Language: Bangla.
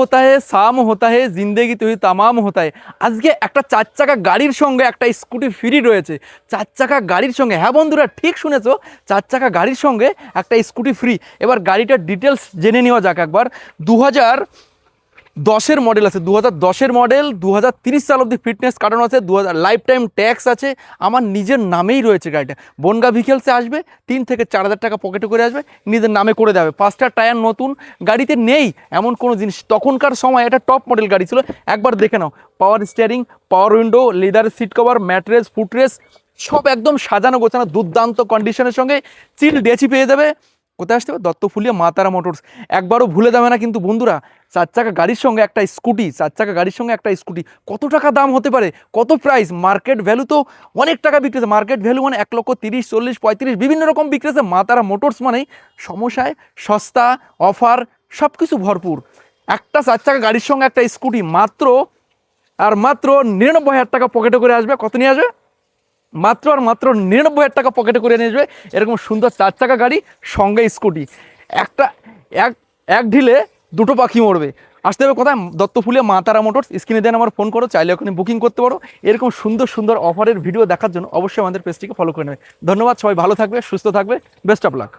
होता है शाम होता है जिंदगी तो ही तमाम होता है। আজকে একটা চার চাকা গাড়ির সঙ্গে একটা স্কুটি ফ্রি রয়েছে। চার চাকা গাড়ির সঙ্গে, হ্যাঁ বন্ধুরা ঠিক শুনেছো, চার চাকা গাড়ির সঙ্গে একটা স্কুটি ফ্রি। এবার গাড়িটার ডিটেলস জেনে নেওয়া যাক একবার। 2010-এর মডেল আছে, 2010-এর মডেল, 2030 সাল অবধি ফিটনেস কাটানো আছে, 2000 লাইফ টাইম ট্যাক্স আছে, আমার নিজের নামেই রয়েছে গাড়িটা। বনগা ভিকেলসে আসবে, 3 থেকে 4 হাজার টাকা পকেটে করে আসবে, নিজের নামে করে দেবে। 5টা টায়ার নতুন, গাড়িতে নেই এমন কোনো জিনিস। তখনকার সময় এটা টপ মডেল গাড়ি ছিল, একবার দেখে নাও। Power steering, power window, leather seat cover, mattress, footrest সব একদম সাজানো গোছানো দুর্দান্ত কন্ডিশনের সঙ্গে চিল ডেচি পেয়ে যাবে। কোথায় আসতে হবে? দত্তফুলিয়া মা তারা মোটরস। একবারও ভুলে যাবে না কিন্তু বন্ধুরা, চার চাকা গাড়ির সঙ্গে একটা স্কুটি, চার চাকা গাড়ির সঙ্গে একটা স্কুটি কত টাকা দাম হতে পারে, কত প্রাইস। মার্কেট ভ্যালু তো অনেক টাকা বিক্রেছে, মার্কেট ভ্যালু মানে 1,30,000, 40,000, 45,000 বিভিন্ন রকম বিক্রেছে। মা তারা মোটরস মানেই সমস্যায় সস্তা, অফার সব কিছু ভরপুর। একটা চার চাকা গাড়ির সঙ্গে একটা স্কুটি মাত্র আর মাত্র 99,000 টাকা পকেটে করে আসবে। কত নিয়ে আসবে? মাত্র আর মাত্র 99,000 টাকা পকেটে করে নিয়ে আসবে। এরকম সুন্দর চার চাকা গাড়ি সঙ্গে স্কুটি, একটা এক এক ঢিলে দুটো পাখি মরবে। আসতে হবে কোথায়? দত্তফুলিয়া মা তারা মোটরস। স্ক্রিনে দেন আমার ফোন করো, চাইলে ওখানে বুকিং করতে পারো। এরকম সুন্দর সুন্দর অফারের ভিডিও দেখার জন্য অবশ্যই আমাদের পেজটিকে ফলো করে নেবে। ধন্যবাদ, সবাই ভালো থাকবে, সুস্থ থাকবে, বেস্ট অফ লাক।